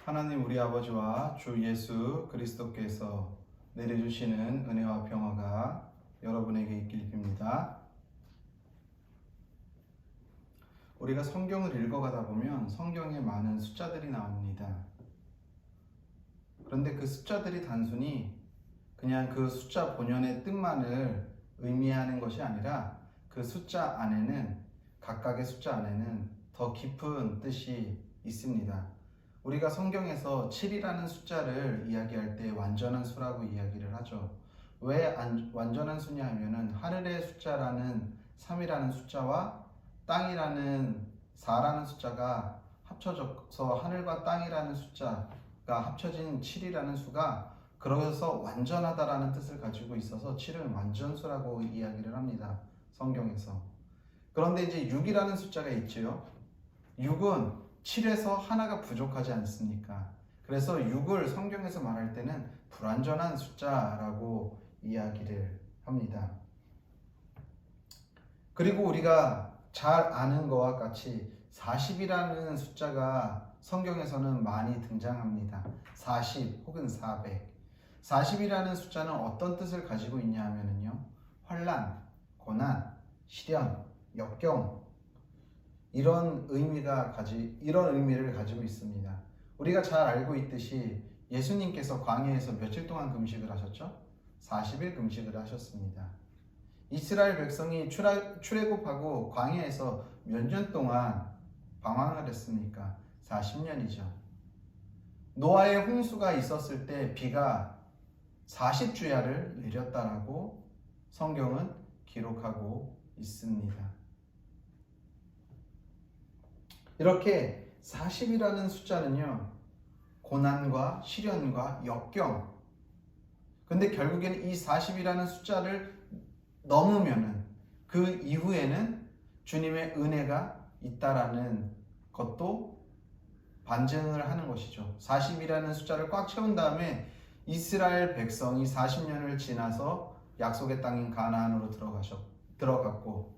하나님 우리 아버지와 주 예수 그리스도께서 내려주시는 은혜와 평화가 여러분에게 있길 빕니다. 우리가 성경을 읽어가다 보면 성경에 많은 숫자들이 나옵니다. 그런데 그 숫자들이 단순히 그냥 그 숫자 본연의 뜻만을 의미하는 것이 아니라 그 숫자 안에는, 각각의 숫자 안에는 더 깊은 뜻이 있습니다. 우리가 성경에서 7이라는 숫자를 이야기할 때 완전한 수라고 이야기를 하죠. 왜 완전한 수냐 하면은 하늘의 숫자라는 3이라는 숫자와 땅이라는 4라는 숫자가 합쳐져서 하늘과 땅이라는 숫자가 합쳐진 7이라는 수가 그래서 완전하다라는 뜻을 가지고 있어서 7은 완전수라고 이야기를 합니다. 성경에서. 그런데 이제 6이라는 숫자가 있지요. 6은 7에서 하나가 부족하지 않습니까? 그래서 6을 성경에서 말할 때는 불완전한 숫자라고 이야기를 합니다. 그리고 우리가 잘 아는 것과 같이 40이라는 숫자가 성경에서는 많이 등장합니다. 40 혹은 400. 40이라는 숫자는 어떤 뜻을 가지고 있냐 하면요, 환난, 고난, 시련, 역경 이런 의미를 가지고 있습니다. 우리가 잘 알고 있듯이 예수님께서 광야에서 며칠 동안 금식을 하셨죠? 40일 금식을 하셨습니다. 이스라엘 백성이 출애굽하고 광야에서 몇 년 동안 방황을 했습니까? 40년이죠. 노아의 홍수가 있었을 때 비가 40주야를 내렸다라고 성경은 기록하고 있습니다. 이렇게 40이라는 숫자는요, 고난과 시련과 역경, 근데 결국에는 이 40이라는 숫자를 넘으면은 그 이후에는 주님의 은혜가 있다라는 것도 반증을 하는 것이죠. 40이라는 숫자를 꽉 채운 다음에 이스라엘 백성이 40년을 지나서 약속의 땅인 가나안으로 들어갔고,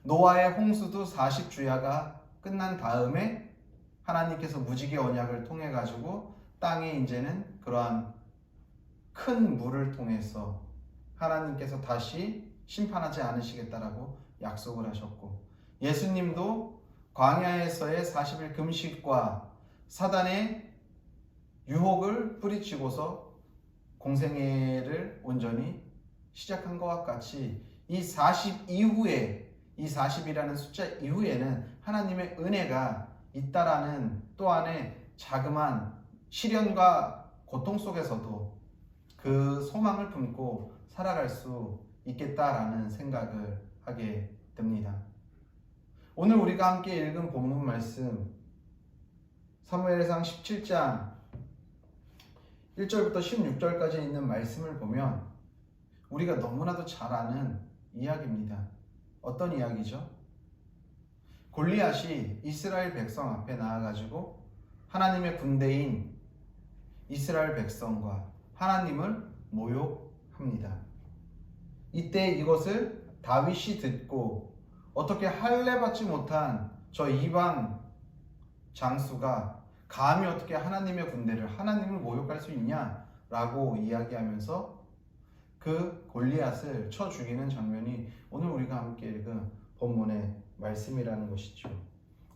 노아의 홍수도 40주야가 끝난 다음에 하나님께서 무지개 언약을 통해 가지고 땅에 이제는 그러한 큰 물을 통해서 하나님께서 다시 심판하지 않으시겠다라고 약속을 하셨고, 예수님도 광야에서의 40일 금식과 사단의 유혹을 뿌리치고서 공생애를 온전히 시작한 것과 같이 이 40 이후에, 이 40이라는 숫자 이후에는 하나님의 은혜가 있다라는 또한의 자그마한 시련과 고통 속에서도 그 소망을 품고 살아갈 수 있겠다라는 생각을 하게 됩니다. 오늘 우리가 함께 읽은 본문 말씀 사무엘상 17장 1절부터 16절까지 있는 말씀을 보면 우리가 너무나도 잘 아는 이야기입니다. 어떤 이야기죠? 골리앗이 이스라엘 백성 앞에 나와가지고 하나님의 군대인 이스라엘 백성과 하나님을 모욕합니다. 이때 이것을 다윗이 듣고 어떻게 할례받지 못한 저 이방 장수가 감히 어떻게 하나님의 군대를, 하나님을 모욕할 수 있냐라고 이야기하면서 그 골리앗을 쳐 죽이는 장면이 오늘 우리가 함께 읽은 본문의 말씀이라는 것이죠.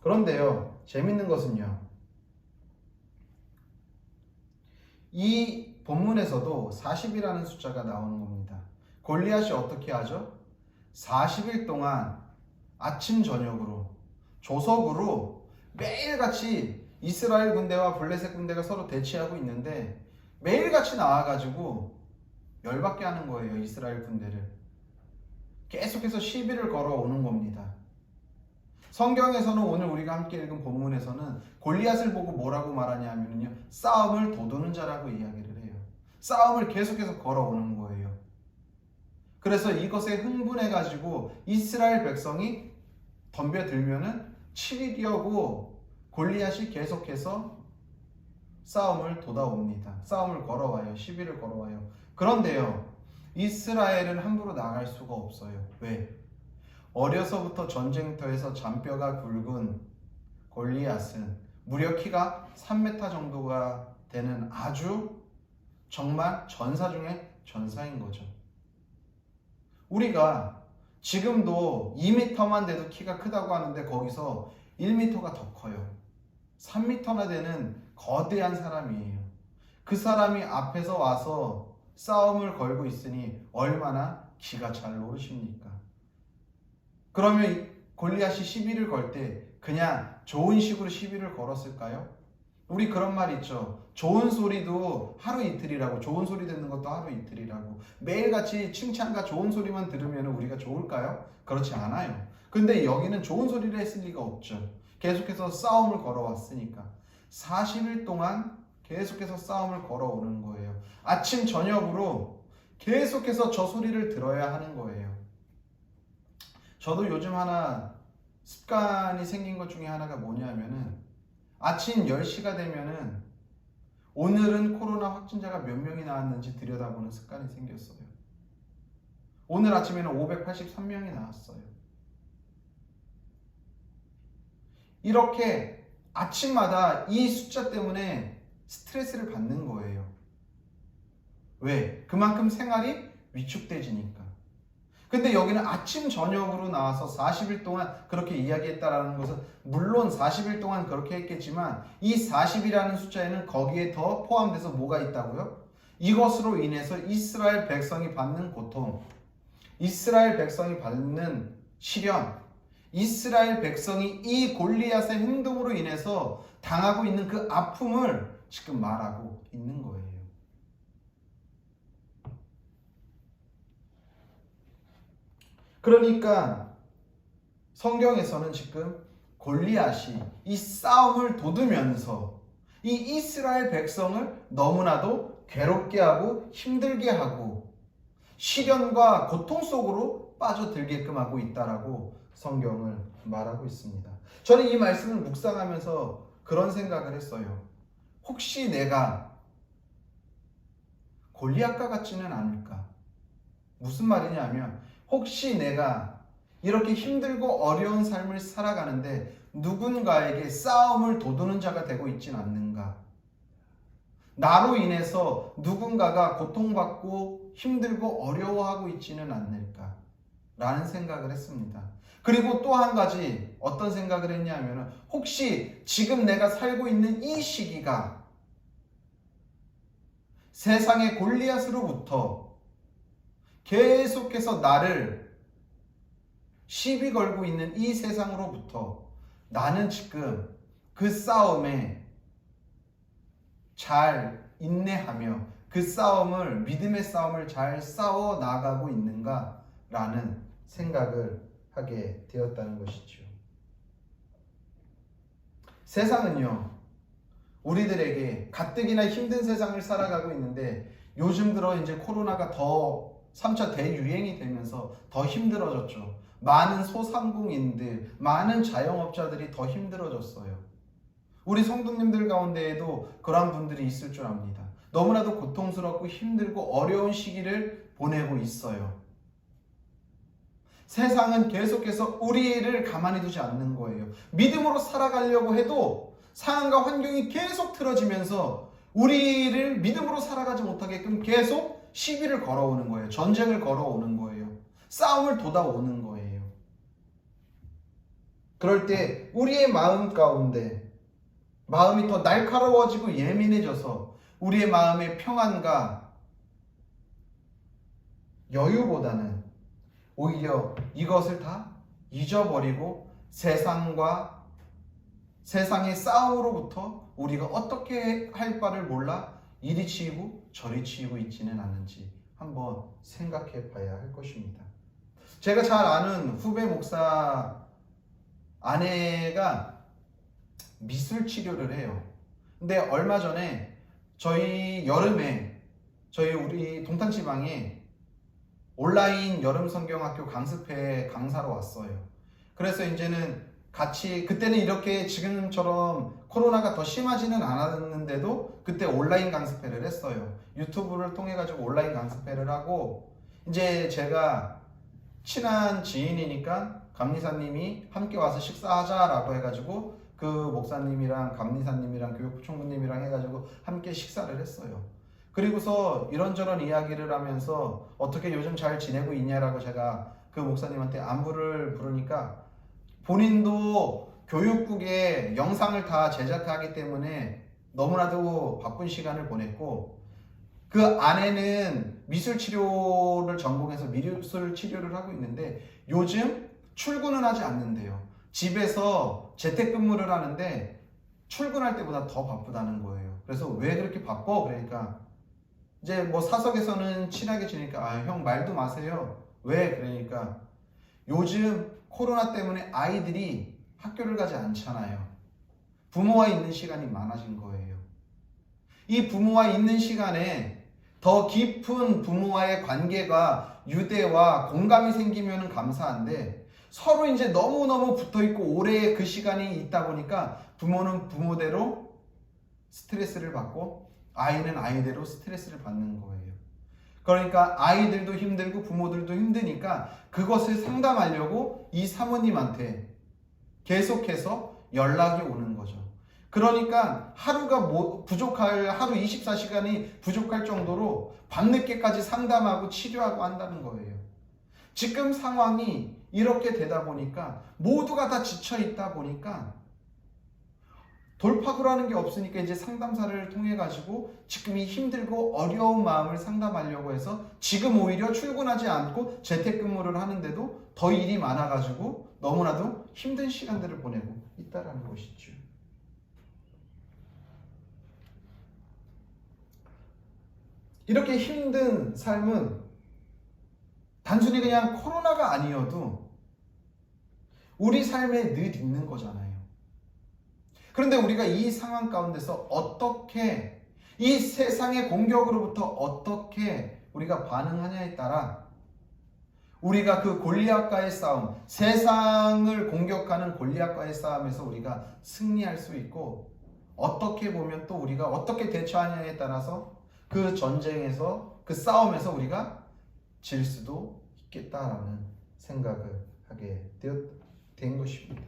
그런데요, 재밌는 것은요, 이 본문에서도 40이라는 숫자가 나오는 겁니다. 골리앗이 어떻게 하죠? 40일 동안 아침 저녁으로 조석으로 매일같이 이스라엘 군대와 블레셋 군대가 서로 대치하고 있는데 매일같이 나와가지고 열받게 하는 거예요. 이스라엘 군대를 계속해서 시비를 걸어오는 겁니다. 성경에서는 오늘 우리가 함께 읽은 본문에서는 골리앗을 보고 뭐라고 말하냐면요, 싸움을 도두는 자라고 이야기를 해요. 싸움을 계속해서 걸어오는 거예요. 그래서 이것에 흥분해가지고 이스라엘 백성이 덤벼들면은 7일이었고 골리앗이 계속해서 싸움을 돋아옵니다. 싸움을 걸어와요. 시비를 걸어와요. 그런데요, 이스라엘은 함부로 나갈 수가 없어요. 왜? 어려서부터 전쟁터에서 잔뼈가 굵은 골리앗은 무려 키가 3m 정도가 되는 아주 정말 전사 중에 전사인 거죠. 우리가 지금도 2m만 돼도 키가 크다고 하는데 거기서 1m가 더 커요. 3m나 되는 거대한 사람이에요. 그 사람이 앞에서 와서 싸움을 걸고 있으니 얼마나 기가 잘 노르십니까? 그러면 골리앗이 시비를 걸 때 그냥 좋은 식으로 시비를 걸었을까요? 우리 그런 말 있죠. 좋은 소리도 하루 이틀이라고, 좋은 소리 듣는 것도 하루 이틀이라고. 매일같이 칭찬과 좋은 소리만 들으면 우리가 좋을까요? 그렇지 않아요. 근데 여기는 좋은 소리를 했을 리가 없죠. 계속해서 싸움을 걸어왔으니까. 40일 동안 계속해서 싸움을 걸어오는 거예요. 아침 저녁으로 계속해서 저 소리를 들어야 하는 거예요. 저도 요즘 하나 습관이 생긴 것 중에 하나가 뭐냐면은 아침 10시가 되면은 오늘은 코로나 확진자가 몇 명이 나왔는지 들여다보는 습관이 생겼어요. 오늘 아침에는 583명이 나왔어요. 이렇게 아침마다 이 숫자 때문에 스트레스를 받는 거예요. 왜? 그만큼 생활이 위축돼지니까. 근데 여기는 아침 저녁으로 나와서 40일 동안 그렇게 이야기했다라는 것은 물론 40일 동안 그렇게 했겠지만 이 40이라는 숫자에는 거기에 더 포함돼서 뭐가 있다고요? 이것으로 인해서 이스라엘 백성이 받는 고통, 이스라엘 백성이 받는 시련, 이스라엘 백성이 이 골리앗의 행동으로 인해서 당하고 있는 그 아픔을 지금 말하고 있는 거예요. 그러니까 성경에서는 지금 골리앗이 이 싸움을 돋우면서 이 이스라엘 백성을 너무나도 괴롭게 하고 힘들게 하고 시련과 고통 속으로 빠져들게끔 하고 있다라고 성경을 말하고 있습니다. 저는 이 말씀을 묵상하면서 그런 생각을 했어요. 혹시 내가 골리앗과 같지는 않을까? 무슨 말이냐면 혹시 내가 이렇게 힘들고 어려운 삶을 살아가는데 누군가에게 싸움을 돋우는 자가 되고 있진 않는가? 나로 인해서 누군가가 고통받고 힘들고 어려워하고 있지는 않을까? 라는 생각을 했습니다. 그리고 또 한 가지 어떤 생각을 했냐면 혹시 지금 내가 살고 있는 이 시기가 세상의 골리앗으로부터 계속해서 나를 시비 걸고 있는 이 세상으로부터 나는 지금 그 싸움에 잘 인내하며 그 싸움을, 믿음의 싸움을 잘 싸워 나가고 있는가? 라는 생각을 하게 되었다는 것이죠. 세상은요, 우리들에게 가뜩이나 힘든 세상을 살아가고 있는데 요즘 들어 이제 코로나가 더 3차 대유행이 되면서 더 힘들어졌죠. 많은 소상공인들, 많은 자영업자들이 더 힘들어졌어요. 우리 성도님들 가운데에도 그러한 분들이 있을 줄 압니다. 너무나도 고통스럽고 힘들고 어려운 시기를 보내고 있어요. 세상은 계속해서 우리를 가만히 두지 않는 거예요. 믿음으로 살아가려고 해도 상황과 환경이 계속 틀어지면서 우리를 믿음으로 살아가지 못하게끔 계속 시비를 걸어오는 거예요. 전쟁을 걸어오는 거예요. 싸움을 돋아오는 거예요. 그럴 때 우리의 마음 가운데 마음이 더 날카로워지고 예민해져서 우리의 마음의 평안과 여유보다는 오히려 이것을 다 잊어버리고 세상의 싸움으로부터 우리가 어떻게 할 바를 몰라 이리 치이고 저리 치이고 있지는 않는지 한번 생각해 봐야 할 것입니다. 제가 잘 아는 후배 목사 아내가 미술 치료를 해요. 근데 얼마 전에 저희 여름에 우리 동탄지방에 온라인 여름 성경학교 강습회 강사로 왔어요. 그래서 이제는 같이 그때는 이렇게 지금처럼 코로나가 더 심하지는 않았는데도 그때 온라인 강습회를 했어요. 유튜브를 통해 가지고 온라인 강습회를 하고 이제 제가 친한 지인이니까 감리사님이 함께 와서 식사하자라고 해가지고 그 목사님이랑 감리사님이랑 교육부총무님이랑 해가지고 함께 식사를 했어요. 그리고서 이런저런 이야기를 하면서 어떻게 요즘 잘 지내고 있냐라고 제가 그 목사님한테 안부를 부르니까 본인도 교육국에 영상을 다 제작하기 때문에 너무나도 바쁜 시간을 보냈고 그 아내는 미술 치료를 전공해서 미술 치료를 하고 있는데 요즘 출근은 하지 않는데요. 집에서 재택근무를 하는데 출근할 때보다 더 바쁘다는 거예요. 그래서 왜 그렇게 바빠? 그러니까 이제 뭐 사석에서는 친하게 지내니까 아, 형 말도 마세요. 왜? 그러니까 요즘 코로나 때문에 아이들이 학교를 가지 않잖아요. 부모와 있는 시간이 많아진 거예요. 이 부모와 있는 시간에 더 깊은 부모와의 관계가 유대와 공감이 생기면 감사한데 서로 이제 너무너무 붙어있고 오래 그 시간이 있다 보니까 부모는 부모대로 스트레스를 받고 아이는 아이대로 스트레스를 받는 거예요. 그러니까 아이들도 힘들고 부모들도 힘드니까 그것을 상담하려고 이 사모님한테 계속해서 연락이 오는 거죠. 그러니까 하루가 부족할, 하루 24시간이 부족할 정도로 밤늦게까지 상담하고 치료하고 한다는 거예요. 지금 상황이 이렇게 되다 보니까 모두가 다 지쳐 있다 보니까 돌파구라는 게 없으니까 이제 상담사를 통해 가지고 지금 이 힘들고 어려운 마음을 상담하려고 해서 지금 오히려 출근하지 않고 재택근무를 하는데도 더 일이 많아 가지고 너무나도 힘든 시간들을 보내고 있다라는 것이죠. 이렇게 힘든 삶은 단순히 그냥 코로나가 아니어도 우리 삶에 늘 있는 거잖아요. 그런데 우리가 이 상황 가운데서 어떻게 이 세상의 공격으로부터 어떻게 우리가 반응하냐에 따라 우리가 그 골리앗과의 싸움, 세상을 공격하는 골리앗과의 싸움에서 우리가 승리할 수 있고 어떻게 보면 또 우리가 어떻게 대처하냐에 따라서 그 전쟁에서 그 싸움에서 우리가 질 수도 있겠다라는 생각을 하게 된 것입니다.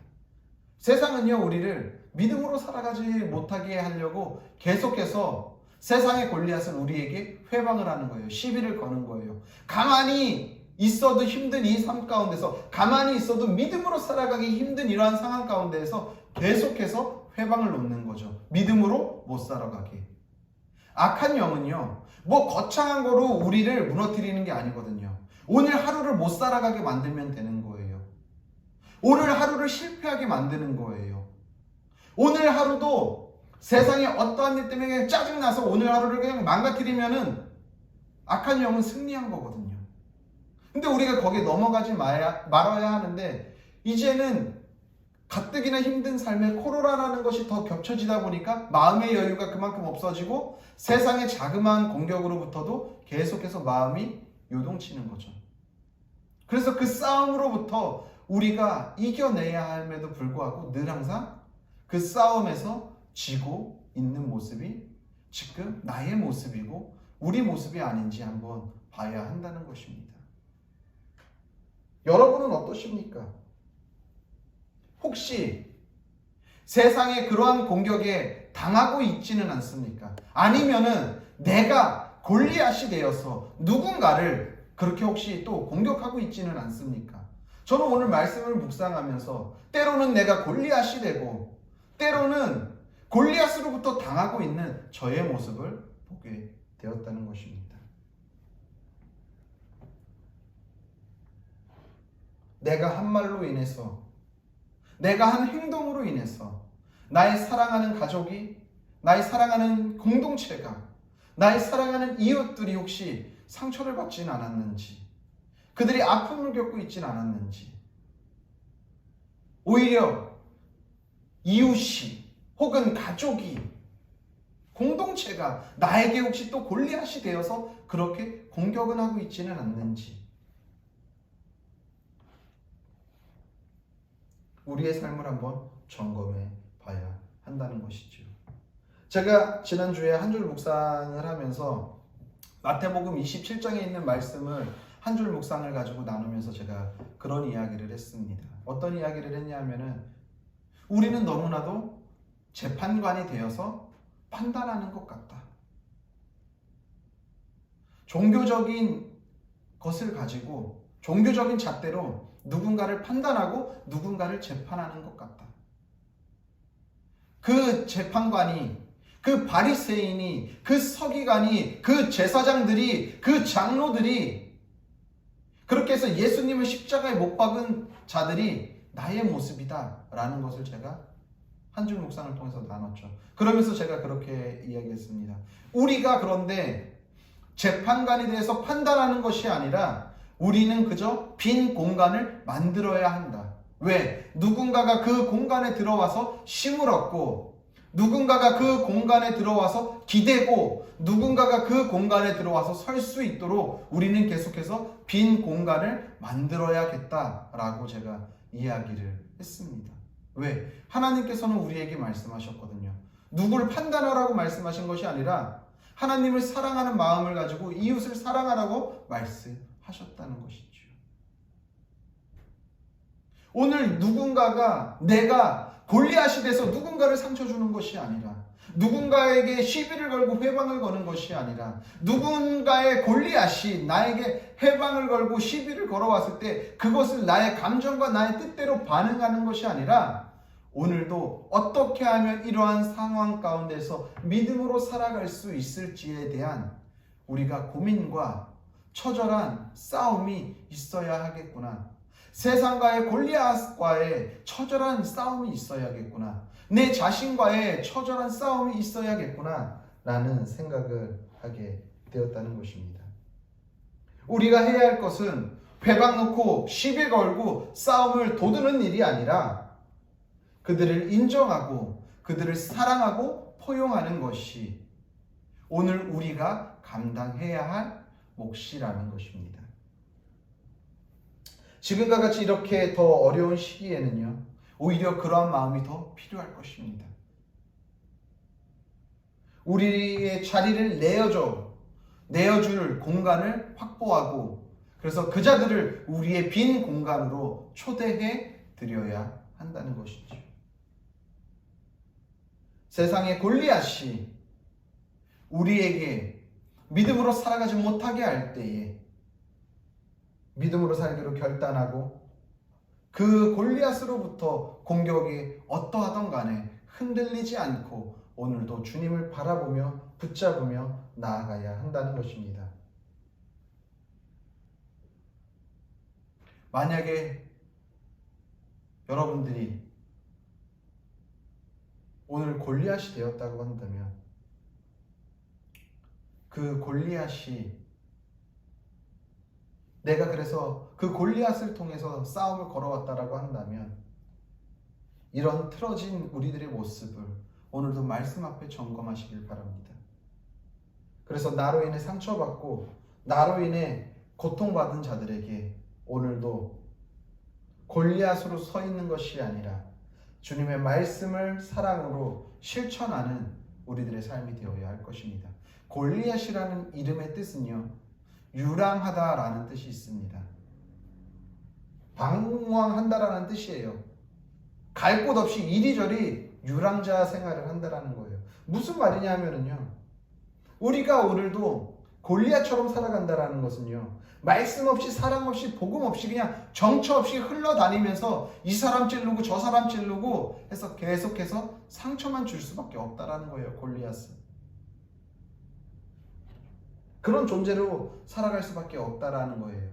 세상은요 우리를 믿음으로 살아가지 못하게 하려고 계속해서 세상의 골리앗을 우리에게 회방을 하는 거예요. 시비를 거는 거예요. 가만히 있어도 힘든 이 삶 가운데서 가만히 있어도 믿음으로 살아가기 힘든 이러한 상황 가운데에서 계속해서 회방을 놓는 거죠. 믿음으로 못 살아가게. 악한 영은요 뭐 거창한 거로 우리를 무너뜨리는 게 아니거든요. 오늘 하루를 못 살아가게 만들면 되는 거예요. 오늘 하루를 실패하게 만드는 거예요. 오늘 하루도 세상에 어떠한 일 때문에 그냥 짜증나서 오늘 하루를 그냥 망가뜨리면은 악한 영은 승리한 거거든요. 근데 우리가 거기에 넘어가지 말아야 하는데 이제는 가뜩이나 힘든 삶에 코로나라는 것이 더 겹쳐지다 보니까 마음의 여유가 그만큼 없어지고 세상의 자그마한 공격으로부터도 계속해서 마음이 요동치는 거죠. 그래서 그 싸움으로부터 우리가 이겨내야 함에도 불구하고 늘 항상 그 싸움에서 지고 있는 모습이 지금 나의 모습이고 우리 모습이 아닌지 한번 봐야 한다는 것입니다. 여러분은 어떠십니까? 혹시 세상의 그러한 공격에 당하고 있지는 않습니까? 아니면은 내가 골리앗이 되어서 누군가를 그렇게 혹시 또 공격하고 있지는 않습니까? 저는 오늘 말씀을 묵상하면서 때로는 내가 골리앗이 되고 때로는 골리앗으로부터 당하고 있는 저의 모습을 보게 되었다는 것입니다. 내가 한 말로 인해서 내가 한 행동으로 인해서 나의 사랑하는 가족이 나의 사랑하는 공동체가 나의 사랑하는 이웃들이 혹시 상처를 받지는 않았는지 그들이 아픔을 겪고 있지는 않았는지 오히려 이웃이 혹은 가족이 공동체가 나에게 혹시 또 골리앗이 되어서 그렇게 공격은 하고 있지는 않는지 우리의 삶을 한번 점검해 봐야 한다는 것이죠. 제가 지난주에 한 줄 묵상을 하면서 마태복음 27장에 있는 말씀을 한 줄 묵상을 가지고 나누면서 제가 그런 이야기를 했습니다. 어떤 이야기를 했냐면은 우리는 너무나도 재판관이 되어서 판단하는 것 같다. 종교적인 것을 가지고 종교적인 잣대로 누군가를 판단하고 누군가를 재판하는 것 같다. 그 재판관이, 그 바리새인이, 그 서기관이, 그 제사장들이, 그 장로들이, 그렇게 해서 예수님을 십자가에 못 박은 자들이 나의 모습이다 라는 것을 제가 한 줄 묵상을 통해서 나눴죠. 그러면서 제가 그렇게 이야기했습니다. 우리가 그런데 재판관이 대해서 판단하는 것이 아니라 우리는 그저 빈 공간을 만들어야 한다. 왜? 누군가가 그 공간에 들어와서 쉼을 얻고, 누군가가 그 공간에 들어와서 기대고, 누군가가 그 공간에 들어와서 설 수 있도록 우리는 계속해서 빈 공간을 만들어야겠다라고 제가 이야기를 했습니다. 왜? 하나님께서는 우리에게 말씀하셨거든요. 누구를 판단하라고 말씀하신 것이 아니라 하나님을 사랑하는 마음을 가지고 이웃을 사랑하라고 말씀하셨다는 것이죠. 오늘 누군가가, 내가 골리앗이 돼서 누군가를 상처 주는 것이 아니라, 누군가에게 시비를 걸고 회방을 거는 것이 아니라, 누군가의 골리앗이 나에게 회방을 걸고 시비를 걸어왔을 때 그것을 나의 감정과 나의 뜻대로 반응하는 것이 아니라, 오늘도 어떻게 하면 이러한 상황 가운데서 믿음으로 살아갈 수 있을지에 대한 우리가 고민과 처절한 싸움이 있어야 하겠구나. 세상과의 골리앗과의 처절한 싸움이 있어야겠구나. 내 자신과의 처절한 싸움이 있어야겠구나 라는 생각을 하게 되었다는 것입니다. 우리가 해야 할 것은 회방 놓고 시비 걸고 싸움을 도두는 일이 아니라 그들을 인정하고 그들을 사랑하고 포용하는 것이 오늘 우리가 감당해야 할 몫이라는 것입니다. 지금과 같이 이렇게 더 어려운 시기에는요, 오히려 그러한 마음이 더 필요할 것입니다. 우리의 자리를 내어줄 공간을 확보하고, 그래서 그 자들을 우리의 빈 공간으로 초대해 드려야 한다는 것이죠. 세상의 골리앗이 우리에게 믿음으로 살아가지 못하게 할 때에 믿음으로 살기로 결단하고 그 골리앗으로부터 공격이 어떠하던 간에 흔들리지 않고 오늘도 주님을 바라보며 붙잡으며 나아가야 한다는 것입니다. 만약에 여러분들이 오늘 골리앗이 되었다고 한다면, 그 골리앗이, 내가 그래서 그 골리앗을 통해서 싸움을 걸어왔다라고 한다면, 이런 틀어진 우리들의 모습을 오늘도 말씀 앞에 점검하시길 바랍니다. 그래서 나로 인해 상처받고 나로 인해 고통받은 자들에게 오늘도 골리앗으로 서 있는 것이 아니라 주님의 말씀을 사랑으로 실천하는 우리들의 삶이 되어야 할 것입니다. 골리앗이라는 이름의 뜻은요, 유랑하다라는 뜻이 있습니다. 방황한다라는 뜻이에요. 갈 곳 없이 이리저리 유랑자 생활을 한다라는 거예요. 무슨 말이냐 하면은요, 우리가 오늘도 골리앗처럼 살아간다라는 것은요, 말씀 없이 사랑 없이 복음 없이 그냥 정처 없이 흘러다니면서 이 사람 찌르고 저 사람 찌르고 해서 계속해서 상처만 줄 수밖에 없다라는 거예요. 골리앗은 그런 존재로 살아갈 수밖에 없다라는 거예요.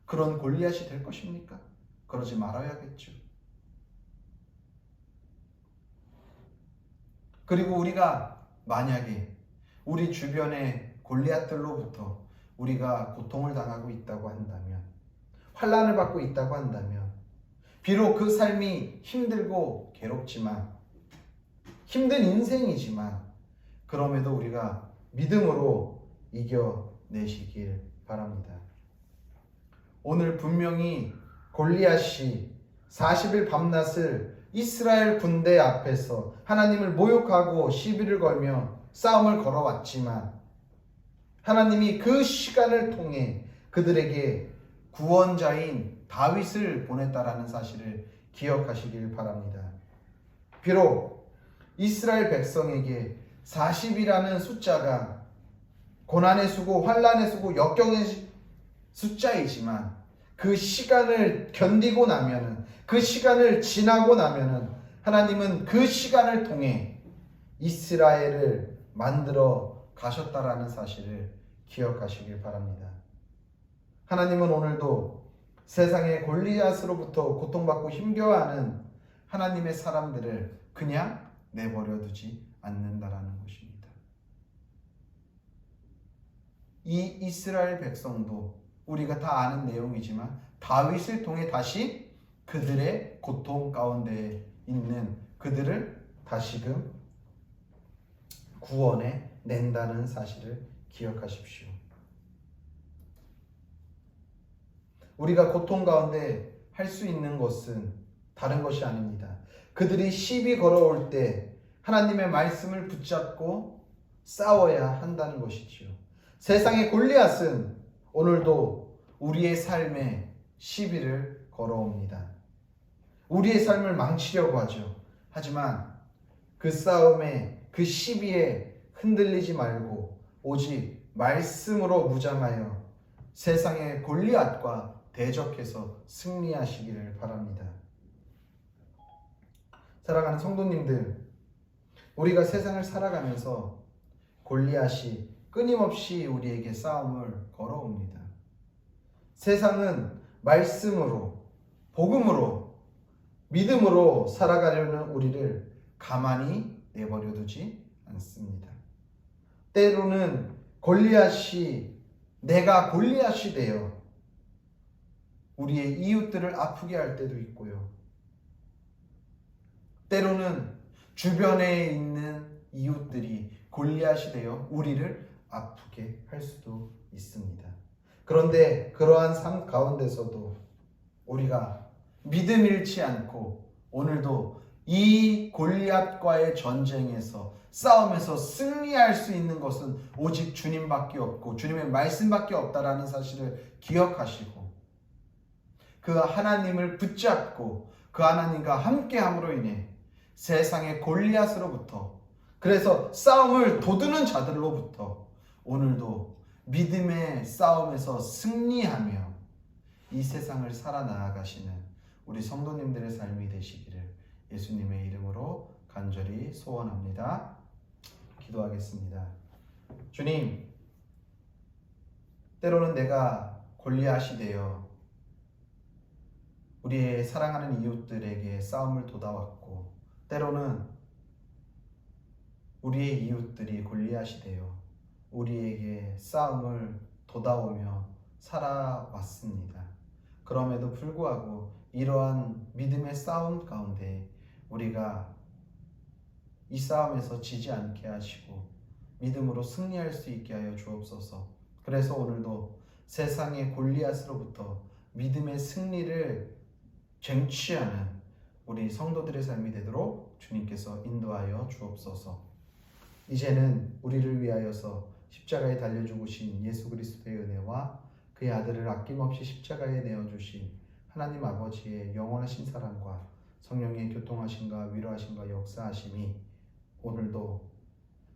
그런 골리앗이 될 것입니까? 그러지 말아야겠죠. 그리고 우리가 만약에 우리 주변의 골리앗들로부터 우리가 고통을 당하고 있다고 한다면, 환난을 받고 있다고 한다면, 비록 그 삶이 힘들고 괴롭지만, 힘든 인생이지만, 그럼에도 우리가 믿음으로 이겨내시길 바랍니다. 오늘 분명히 골리앗이 40일 밤낮을 이스라엘 군대 앞에서 하나님을 모욕하고 시비를 걸며 싸움을 걸어왔지만, 하나님이 그 시간을 통해 그들에게 구원자인 다윗을 보냈다라는 사실을 기억하시길 바랍니다. 비록 이스라엘 백성에게 40이라는 숫자가 고난의 수고, 환난의 수고, 역경의 숫자이지만 그 시간을 견디고 나면은, 그 시간을 지나고 나면은 하나님은 그 시간을 통해 이스라엘을 만들어 가셨다라는 사실을 기억하시길 바랍니다. 하나님은 오늘도 세상의 골리앗으로부터 고통받고 힘겨워하는 하나님의 사람들을 그냥 내버려 두지 않는다라는 것입니다. 이 이스라엘 백성도 우리가 다 아는 내용이지만 다윗을 통해 다시 그들의 고통 가운데 있는 그들을 다시금 구원해 낸다는 사실을 기억하십시오. 우리가 고통 가운데 할 수 있는 것은 다른 것이 아닙니다. 그들이 시비 걸어올 때 하나님의 말씀을 붙잡고 싸워야 한다는 것이지요. 세상의 골리앗은 오늘도 우리의 삶에 시비를 걸어옵니다. 우리의 삶을 망치려고 하죠. 하지만 그 싸움에, 그 시비에 흔들리지 말고 오직 말씀으로 무장하여 세상의 골리앗과 대적해서 승리하시기를 바랍니다. 사랑하는 성도님들, 우리가 세상을 살아가면서 골리앗이 끊임없이 우리에게 싸움을 걸어옵니다. 세상은 말씀으로, 복음으로, 믿음으로 살아가려는 우리를 가만히 내버려 두지 않습니다. 때로는 골리앗이, 내가 골리앗이 되어 우리의 이웃들을 아프게 할 때도 있고요. 때로는 주변에 있는 이웃들이 골리앗이 되어 우리를 아프게 할 수도 있습니다. 그런데 그러한 삶 가운데서도 우리가 믿음 잃지 않고 오늘도 이 골리앗과의 전쟁에서, 싸움에서 승리할 수 있는 것은 오직 주님밖에 없고 주님의 말씀밖에 없다라는 사실을 기억하시고 그 하나님을 붙잡고 그 하나님과 함께함으로 인해 세상의 골리앗으로부터, 그래서 싸움을 도두는 자들로부터 오늘도 믿음의 싸움에서 승리하며 이 세상을 살아나가시는 우리 성도님들의 삶이 되시기를 예수님의 이름으로 간절히 소원합니다. 기도하겠습니다. 주님, 때로는 내가 골리앗이 되어 우리의 사랑하는 이웃들에게 싸움을 돋아왔고, 때로는 우리의 이웃들이 골리앗이 되어 우리에게 싸움을 돋아오며 살아왔습니다. 그럼에도 불구하고 이러한 믿음의 싸움 가운데 우리가 이 싸움에서 지지 않게 하시고 믿음으로 승리할 수 있게 하여 주옵소서. 그래서 오늘도 세상의 골리앗으로부터 믿음의 승리를 쟁취하는 우리 성도들의 삶이 되도록 주님께서 인도하여 주옵소서. 이제는 우리를 위하여서 십자가에 달려 죽으신 예수 그리스도의 은혜와 그의 아들을 아낌없이 십자가에 내어주신 하나님 아버지의 영원하신 사랑과 성령의 교통하심과 위로하심과 역사하심이 오늘도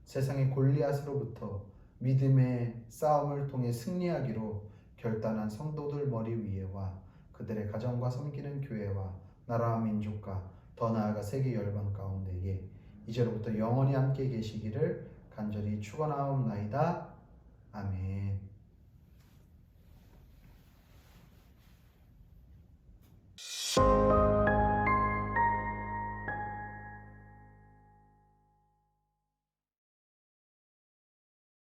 세상의 골리앗으로부터 믿음의 싸움을 통해 승리하기로 결단한 성도들 머리 위에와 그들의 가정과 섬기는 교회와 나라와 민족과 더 나아가 세계 열방 가운데에 이제로부터 영원히 함께 계시기를 간절히 축원하옵나이다. 아멘.